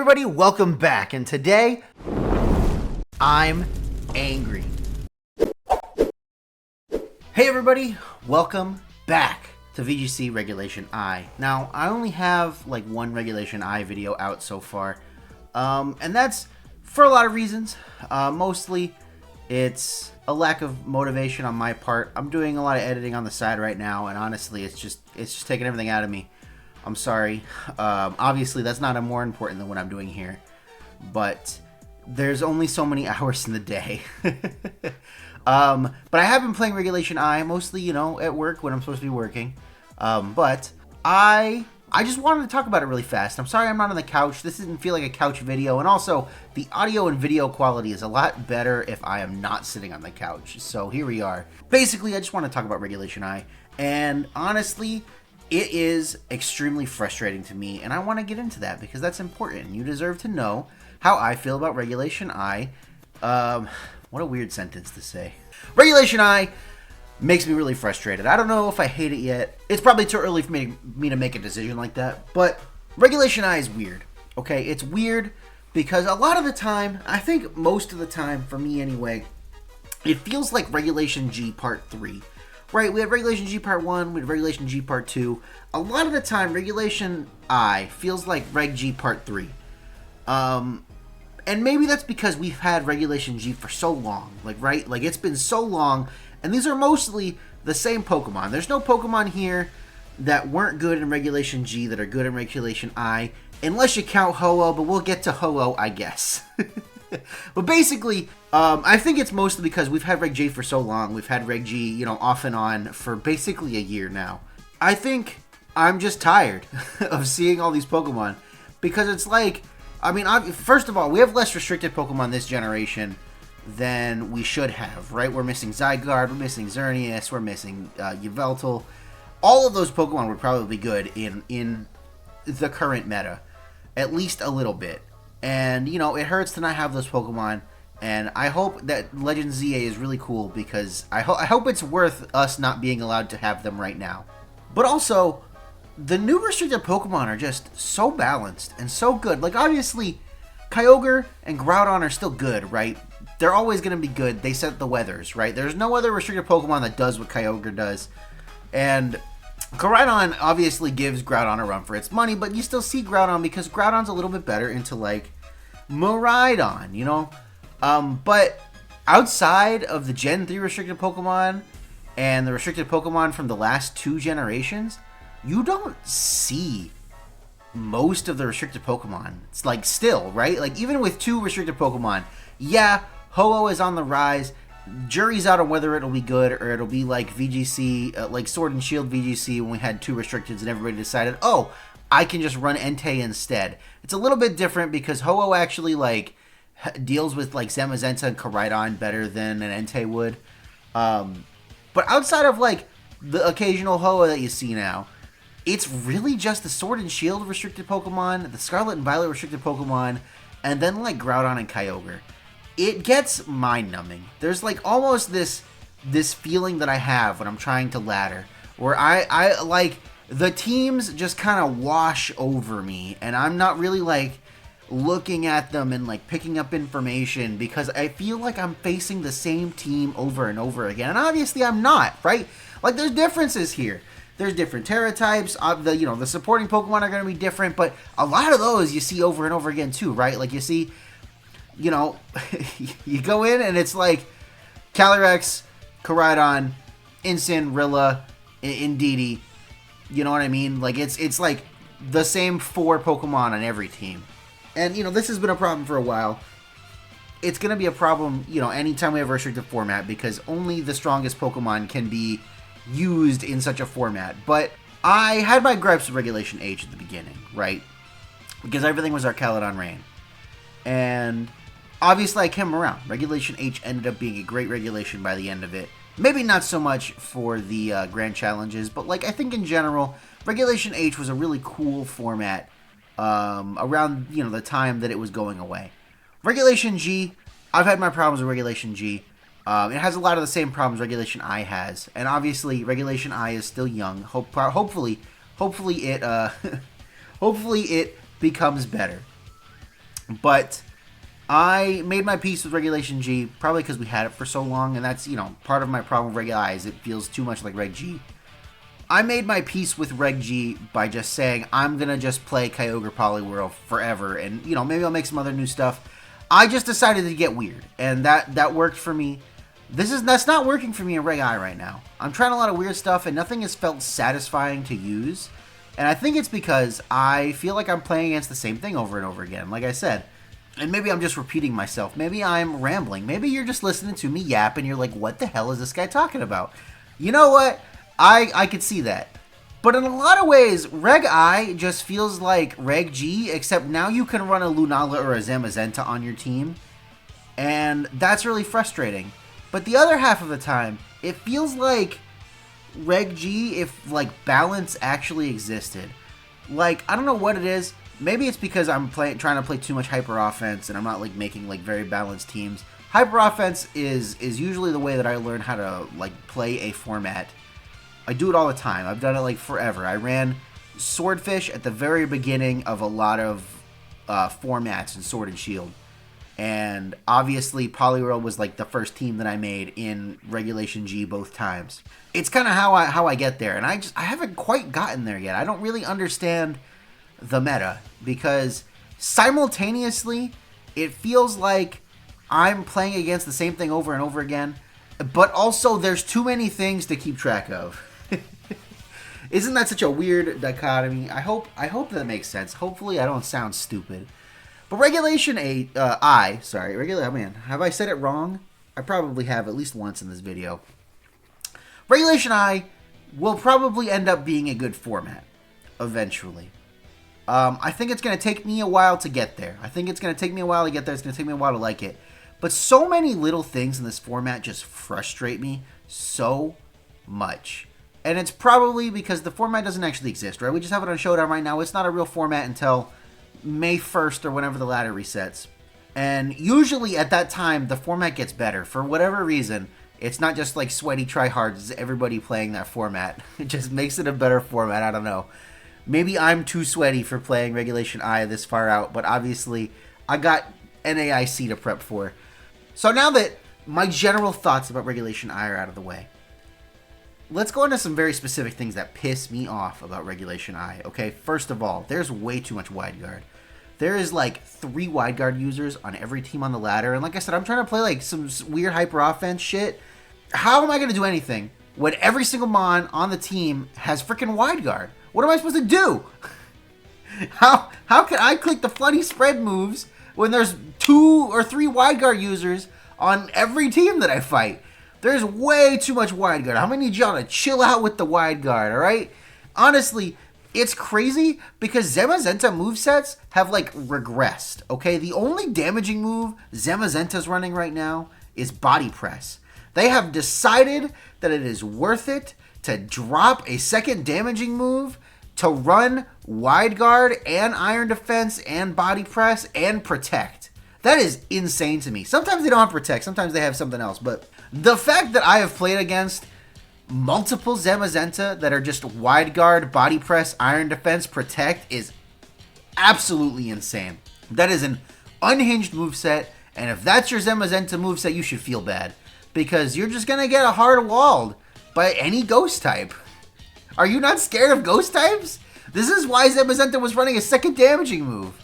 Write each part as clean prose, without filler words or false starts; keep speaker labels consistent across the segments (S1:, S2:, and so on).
S1: everybody, welcome back, and today, I'm angry. Hey everybody, welcome back to VGC Regulation I. Now, I only have like one Regulation I video out so far, and that's for a lot of reasons. Mostly, it's a lack of motivation on my part. I'm doing a lot of editing on the side right now, and honestly, it's just taking everything out of me. I'm sorry. Obviously, that's not more important than what I'm doing here. But there's only so many hours in the day. But I have been playing Regulation I, mostly, at work when I'm supposed to be working. But I just wanted to talk about it really fast. I'm sorry I'm not on the couch. This doesn't feel like a couch video. And also, the audio and video quality is a lot better if I am not sitting on the couch. So here we are. Basically, I just want to talk about Regulation I. And honestly, it is extremely frustrating to me, and I want to get into that because that's important. You deserve to know how I feel about Regulation I. What a weird sentence to say. Regulation I makes me really frustrated. I don't know if I hate it yet. It's probably too early for me to make a decision like that, but Regulation I is weird, okay? It's weird because a lot of the time, I think most of the time, for me anyway, it feels like Regulation G Part 3. Right, we had Regulation G Part 1, we had Regulation G Part 2. A lot of the time, Regulation I feels like Reg G Part 3. And maybe that's because we've had Regulation G for so long. Like it's been so long, and these are mostly the same Pokemon. There's no Pokemon here that weren't good in Regulation G that are good in Regulation I, unless you count Ho-Oh, but we'll get to Ho-Oh, I guess. But basically, I think it's mostly because we've had Reg G for so long. We've had Reg G, off and on for basically a year now. I think I'm just tired of seeing all these Pokemon. Because it's like, first of all, we have less restricted Pokemon this generation than we should have, right? We're missing Zygarde, we're missing Xerneas, we're missing Yveltal. All of those Pokemon would probably be good in the current meta. At least a little bit. And, it hurts to not have those Pokemon, and I hope that Legend ZA is really cool, because I hope it's worth us not being allowed to have them right now. But also, the new restricted Pokemon are just so balanced and so good. Like, obviously, Kyogre and Groudon are still good, right? They're always going to be good. They set the weathers, right? There's no other restricted Pokemon that does what Kyogre does. And Groudon obviously gives Groudon a run for its money, but you still see Groudon because Groudon's a little bit better into, like, Miraidon, but outside of the Gen 3 restricted Pokemon and the restricted Pokemon from the last two generations, you don't see most of the restricted Pokemon. It's like still, right? Like, even with two restricted Pokemon, yeah, Ho-Oh is on the rise. Jury's out on whether it'll be good or it'll be like VGC, like Sword and Shield VGC when we had two restricteds and everybody decided, oh, I can just run Entei instead. It's a little bit different because Ho-Oh actually deals with like Zamazenta and Koraidon better than an Entei would. But outside of like the occasional Ho-Oh that you see now, it's really just the Sword and Shield restricted Pokemon, the Scarlet and Violet restricted Pokemon, and then like Groudon and Kyogre. It gets mind-numbing. There's like almost this feeling that I have when I'm trying to ladder, where I like the teams just kind of wash over me, and I'm not really like looking at them and like picking up information because I feel like I'm facing the same team over and over again. And obviously I'm not, right? Like, there's differences here. There's different Terra types. The supporting Pokemon are going to be different, but a lot of those you see over and over again too, right? Like, you see, you go in and it's like Calyrex, Koraidon, Incineroar, Indeedee. You know what I mean? Like, it's like the same four Pokemon on every team. And, this has been a problem for a while. It's going to be a problem, anytime we have a restricted format, because only the strongest Pokemon can be used in such a format. But I had my gripes with Regulation H at the beginning, right? Because everything was Archaludon Rain. And obviously I came around. Regulation H ended up being a great regulation by the end of it. Maybe not so much for the Grand Challenges, but like I think in general, Regulation H was a really cool format around the time that it was going away. Regulation G, I've had my problems with Regulation G. It has a lot of the same problems Regulation I has, and obviously Regulation I is still young. Hopefully it becomes better. But I made my peace with Regulation G, probably because we had it for so long, and that's, part of my problem with Reg I is it feels too much like Reg G. I made my peace with Reg G by just saying I'm going to just play Kyogre Poliwhirl forever, and, maybe I'll make some other new stuff. I just decided to get weird, and that worked for me. That's not working for me in Reg I right now. I'm trying a lot of weird stuff, and nothing has felt satisfying to use, and I think it's because I feel like I'm playing against the same thing over and over again, like I said. And maybe I'm just repeating myself. Maybe I'm rambling. Maybe you're just listening to me yap, and you're like, what the hell is this guy talking about? You know what? I could see that. But in a lot of ways, Reg I just feels like Reg G, except now you can run a Lunala or a Zamazenta on your team. And that's really frustrating. But the other half of the time, it feels like Reg G if, balance actually existed. I don't know what it is. Maybe it's because I'm trying to play too much hyper offense and I'm not, making, very balanced teams. Hyper offense is usually the way that I learn how to, play a format. I do it all the time. I've done it forever. I ran Swordfish at the very beginning of a lot of formats in Sword and Shield. And obviously Poliwhirl was the first team that I made in Regulation G both times. It's kind of how I get there. And I haven't quite gotten there yet. I don't really understand the meta because simultaneously it feels like I'm playing against the same thing over and over again. But also there's too many things to keep track of. Isn't that such a weird dichotomy? I hope that makes sense. Hopefully I don't sound stupid. But Regulation I, man, have I said it wrong? I probably have at least once in this video. Regulation I will probably end up being a good format eventually. I think it's going to take me a while to get there. It's going to take me a while to like it. But so many little things in this format just frustrate me so much. And it's probably because the format doesn't actually exist, right? We just have it on Showdown right now. It's not a real format until May 1st or whenever the ladder resets. And usually at that time, the format gets better. For whatever reason, it's not just sweaty tryhards. It's everybody playing that format. It just makes it a better format. I don't know. Maybe I'm too sweaty for playing Regulation I this far out, but obviously I got NAIC to prep for. So now that my general thoughts about Regulation I are out of the way, let's go into some very specific things that piss me off about Regulation I. Okay, first of all, there's way too much wide guard. There is 3 wide guard users on every team on the ladder, and like I said, I'm trying to play some weird hyper offense shit. How am I going to do anything when every single mon on the team has freaking wide guard? What am I supposed to do? How can I click the floody spread moves when there's 2 or 3 wide guard users on every team that I fight? There's way too much wide guard. I'm going to need y'all to chill out with the wide guard, alright? Honestly, it's crazy because Zamazenta movesets have regressed, okay? The only damaging move Zamazenta's running right now is body press. They have decided that it is worth it to drop a second damaging move to run wide guard and iron defense and body press and protect. That is insane to me. Sometimes they don't have protect, sometimes they have something else, but the fact that I have played against multiple Zamazenta that are just wide guard, body press, iron defense, protect is absolutely insane. That is an unhinged moveset, and if that's your Zamazenta moveset, you should feel bad because you're just going to get a hard walled by any ghost type. Are you not scared of ghost types? This is why Zamazenta was running a second damaging move.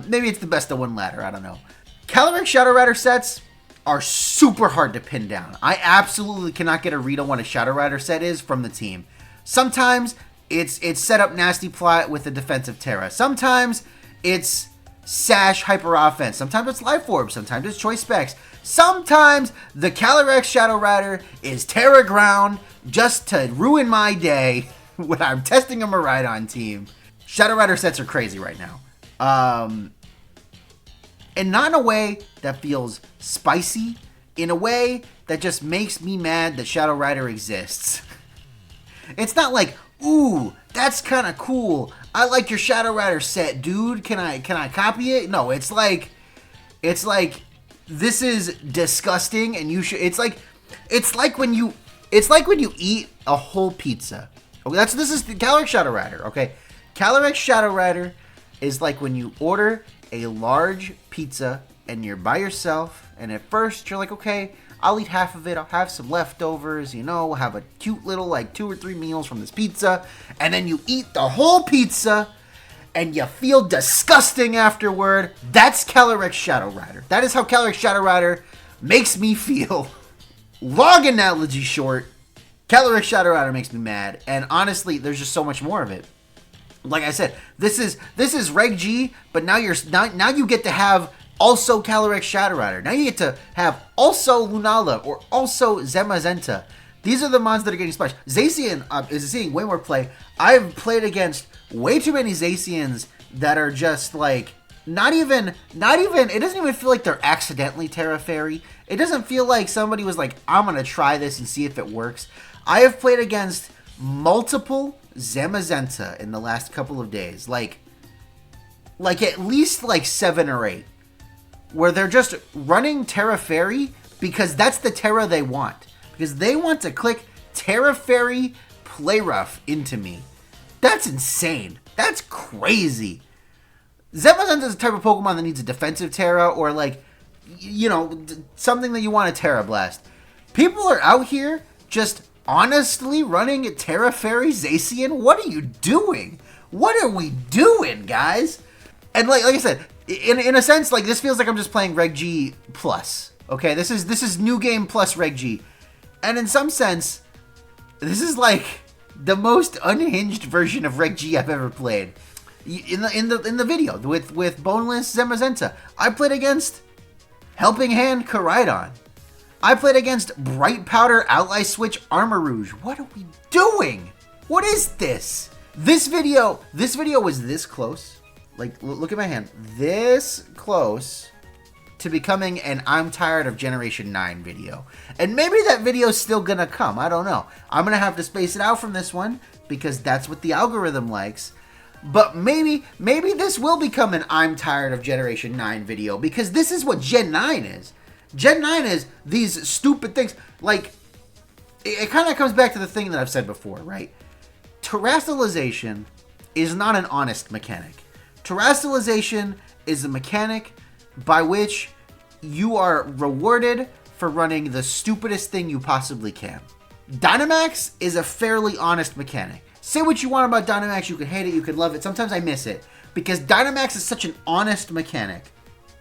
S1: Maybe it's the best of one ladder, I don't know. Calyrex Shadow Rider sets are super hard to pin down. I absolutely cannot get a read on what a Shadow Rider set is from the team. Sometimes it's set up nasty plot with a defensive Terra. Sometimes it's Sash Hyper Offense. Sometimes it's Life Orb. Sometimes it's Choice Specs. Sometimes the Calyrex Shadow Rider is Terra Ground just to ruin my day when I'm testing a Miraidon team. Shadow Rider sets are crazy right now. And not in a way that feels spicy, in a way that just makes me mad that Shadow Rider exists. It's not like, ooh, that's kind of cool. I like your Shadow Rider set, dude. Can I copy it? No, it's like this is disgusting, and you should. It's like when you eat a whole pizza. Okay, this is the Calyrex Shadow Rider. Okay, Calyrex Shadow Rider is like when you order a large pizza and you're by yourself, and at first you're like, okay, I'll eat half of it, I'll have some leftovers, we'll have a cute little like 2 or 3 meals from this pizza, and then you eat the whole pizza and you feel disgusting afterward. That's Calyrex Shadow Rider. That is how Calyrex Shadow Rider makes me feel. Long analogy short, Calyrex Shadow Rider makes me mad, and honestly, there's just so much more of it. Like I said, this is Reg G, but now you get to have also Calyrex Shadow Rider. Now you get to have also Lunala or also Zamazenta. These are the mons that are getting splashed. Zacian is seeing way more play. I've played against way too many Zacians that are just like not even it doesn't even feel like they're accidentally Terra Fairy. It doesn't feel like somebody was like, I'm gonna try this and see if it works. I have played against multiple Zamazenta in the last couple of days. Like at least like 7 or 8. Where they're just running Terra Fairy because that's the Terra they want. Because they want to click Terra Fairy Play Rough into me. That's insane. That's crazy. Zamazenta is the type of Pokemon that needs a defensive Terra or like, something that you want to Terra Blast. People are out here just honestly running Terra Fairy Zacian. What are you doing? What are we doing, guys? And like I said, in a sense, like this feels like I'm just playing Reg G plus. Okay, this is new game plus Reg G, and in some sense, this is like the most unhinged version of Reg G I've ever played. In the video with Boneless Zamazenta, I played against Helping Hand Koraidon. I played against Bright Powder Ally Switch Armor Rouge. What are we doing? What is this? This video was this close. Like, look at my hand. This close to becoming an I'm Tired of Generation 9 video. And maybe that video's still gonna come. I don't know. I'm gonna have to space it out from this one because that's what the algorithm likes. But maybe this will become an I'm Tired of Generation 9 video because this is what Gen 9 is. Gen 9 is these stupid things. Like, it kind of comes back to the thing that I've said before, right? Terastallization is not an honest mechanic. Terastallization is a mechanic by which you are rewarded for running the stupidest thing you possibly can. Dynamax is a fairly honest mechanic. Say what you want about Dynamax, you could hate it, you could love it. Sometimes I miss it because Dynamax is such an honest mechanic.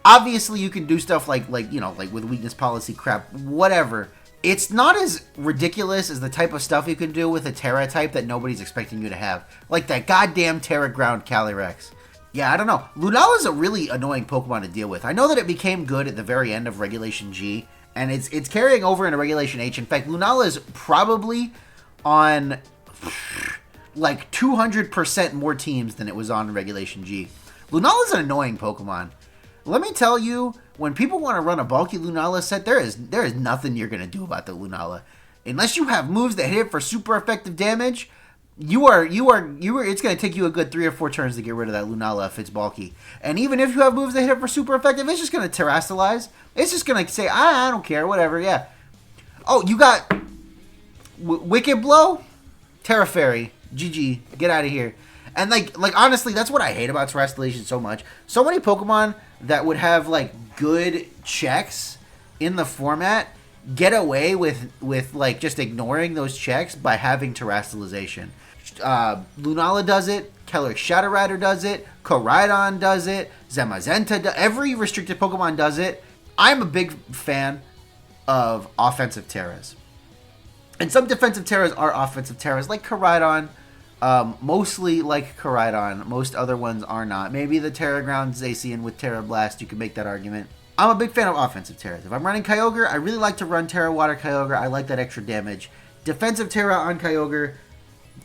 S1: Obviously, you can do stuff like with weakness policy crap, whatever. It's not as ridiculous as the type of stuff you can do with a Terra type that nobody's expecting you to have. Like that goddamn Terra Ground Calyrex. Yeah, I don't know. Lunala is a really annoying Pokemon to deal with. I know that it became good at the very end of Regulation G, and it's carrying over into Regulation H. In fact, Lunala is probably on like 200% more teams than it was on Regulation G. Lunala is an annoying Pokemon. Let me tell you, when people want to run a bulky Lunala set, there is nothing you're going to do about the Lunala. Unless you have moves that hit it for super effective damage, it's going to take you a good 3 or 4 turns to get rid of that Lunala if it's bulky. And even if you have moves that hit it for super effective, it's just going to Terrastallize. It's just going to say, I don't care, whatever, yeah. Oh, you got Wicked Blow? Terra Fairy. GG. Get out of here. And like honestly, that's what I hate about Terastallation so much. So many Pokemon that would have like good checks in the format get away with like just ignoring those checks by having Terastallization. Lunala does it, Calyrex Shadow Rider does it, Koraidon does it, Zamazenta every restricted Pokemon does it. I'm a big fan of offensive Terras. And some defensive Terras are offensive Terras, like Koraidon. Mostly like Koraidon. Most other ones are not. Maybe the Terra Ground Zacian with Terra Blast, you can make that argument. I'm a big fan of offensive Terras. If I'm running Kyogre, I really like to run Terra Water Kyogre. I like that extra damage. Defensive Terra on Kyogre,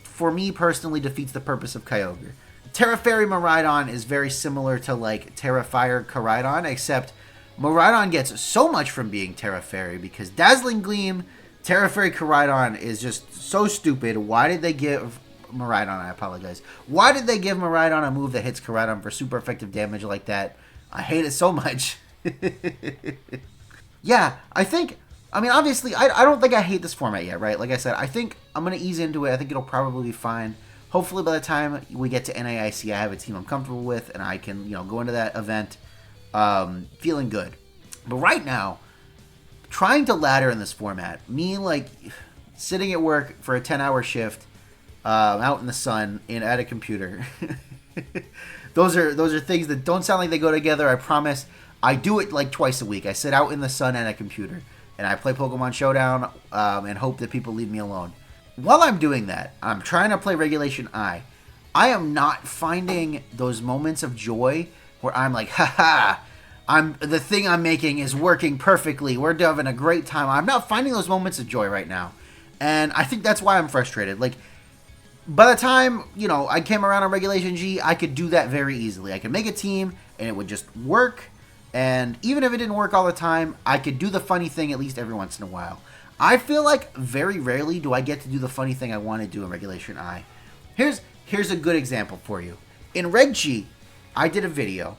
S1: for me personally, defeats the purpose of Kyogre. Terra Fairy Miraidon is very similar to like Terra Fire Koraidon, except Miraidon gets so much from being Terra Fairy because Dazzling Gleam, Terra Fairy Koraidon is just so stupid. Why did they give Miraidon, I apologize. Why did they give Miraidon a move that hits Koraidon for super effective damage like that? I hate it so much. Yeah, obviously, I don't think I hate this format yet, right? Like I said, I think I'm going to ease into it. I think it'll probably be fine. hopefully by the time we get to NAIC, I have a team I'm comfortable with, and I can, go into that event feeling good. But right now, trying to ladder in this format, me sitting at work for a 10-hour shift, out in the sun at a computer. Those are things that don't sound like they go together. I promise. I do it twice a week. I sit out in the sun at a computer and I play Pokemon Showdown and hope that people leave me alone. While I'm doing that, I'm trying to play Regulation I. I am not finding those moments of joy where I'm like, haha, the thing I'm making is working perfectly. We're having a great time. I'm not finding those moments of joy right now. And I think that's why I'm frustrated. By the time, I came around on Regulation G, I could do that very easily. I could make a team, and it would just work. And even if it didn't work all the time, I could do the funny thing at least every once in a while. I feel like very rarely do I get to do the funny thing I want to do in Regulation I. Here's a good example for you. In Reg G, I did a video,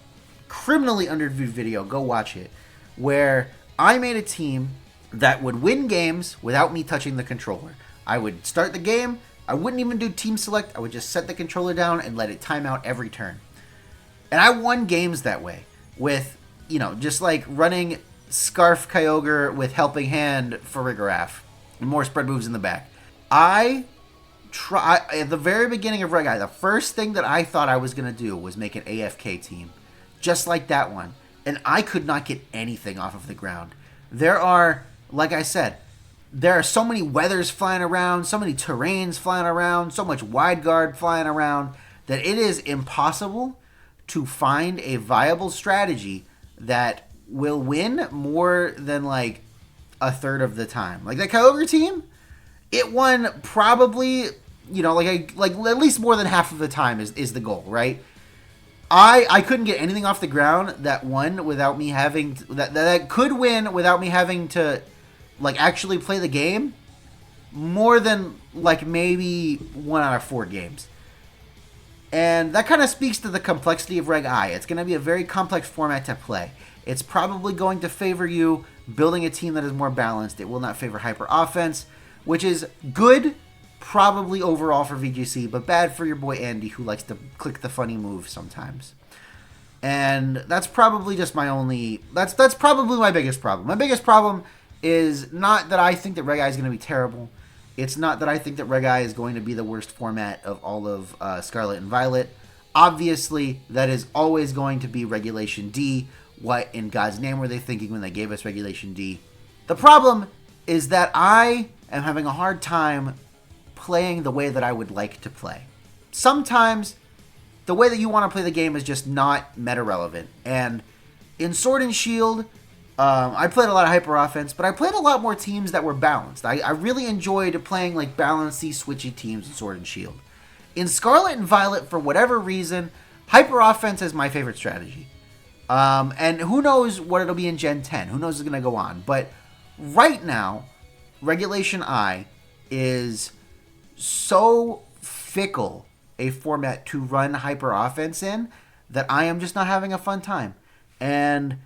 S1: criminally underviewed video, go watch it, where I made a team that would win games without me touching the controller. I would start the game, I wouldn't even do team select. I would just set the controller down and let it time out every turn. And I won games that way with, just running Scarf Kyogre with Helping Hand for Farigiraf. More spread moves in the back. At the very beginning of Reg I, the first thing that I thought I was going to do was make an AFK team. Just like that one. And I could not get anything off of the ground. There are, like I said, there are so many weathers flying around, so many terrains flying around, so much wide guard flying around, that it is impossible to find a viable strategy that will win more than a third of the time. That Kyogre team, it won probably, at least more than half of the time is the goal, right? I couldn't get anything off the ground that won without me having that could win without me having to actually play the game more than maybe 1 out of 4 games. And that kind of speaks to the complexity of Reg I. It's going to be a very complex format to play. It's probably going to favor you building a team that is more balanced. It will not favor hyper offense, which is good probably overall for VGC, but bad for your boy Andy, who likes to click the funny move sometimes. And that's probably just that's probably my biggest problem. My biggest problem is not that I think that Reg I is going to be terrible. It's not that I think that Reg I is going to be the worst format of all of Scarlet and Violet. Obviously, that is always going to be Regulation D. What in God's name were they thinking when they gave us Regulation D? The problem is that I am having a hard time playing the way that I would like to play. Sometimes the way that you want to play the game is just not meta relevant. And in Sword and Shield, I played a lot of hyper offense, but I played a lot more teams that were balanced. I really enjoyed playing balancey, switchy teams in Sword and Shield. In Scarlet and Violet, for whatever reason, hyper offense is my favorite strategy. And who knows what it'll be in Gen 10? Who knows what's going to go on? But right now, Regulation I is so fickle a format to run hyper offense in that I am just not having a fun time. And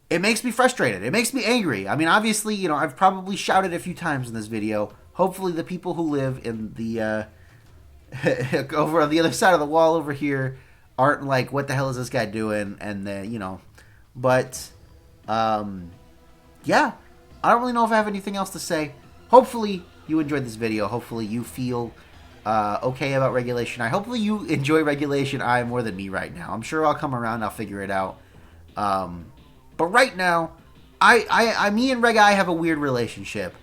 S1: it makes me frustrated. It makes me angry. I mean, obviously, I've probably shouted a few times in this video. Hopefully the people who live in the over on the other side of the wall over here aren't like, what the hell is this guy doing? And then, but yeah, I don't really know if I have anything else to say. Hopefully you enjoyed this video. Hopefully you feel okay about Regulation I. Hopefully you enjoy Regulation I more than me right now. I'm sure I'll come around. I'll figure it out. But right now, me and Reg I have a weird relationship.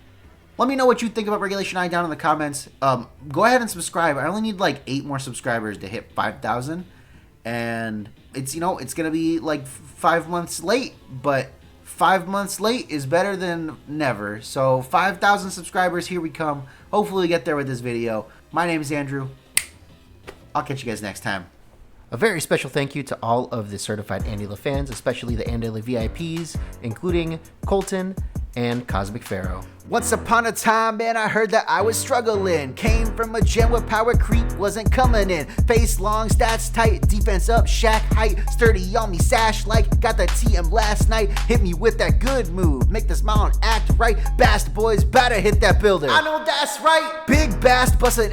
S1: Let me know what you think about Regulation I down in the comments. Go ahead and subscribe. I only need 8 more subscribers to hit 5,000. And it's, it's going to be 5 months late, but 5 months late is better than never. So 5,000 subscribers, here we come. Hopefully we get there with this video. My name is Andrew. I'll catch you guys next time. A very special thank you to all of the certified AndyLa fans, especially the AndyLa VIPs, including Colton and Cosmic Pharaoh. Once upon a time, man, I heard that I was struggling. Came from a gen where power creep wasn't coming in. Face long, stats tight, defense up, shack height, sturdy on me, sash like, got the TM last night. Hit me with that good move, make the smile and act right. Bast boys, better hit that builder. I know that's right. Big Bast bustin'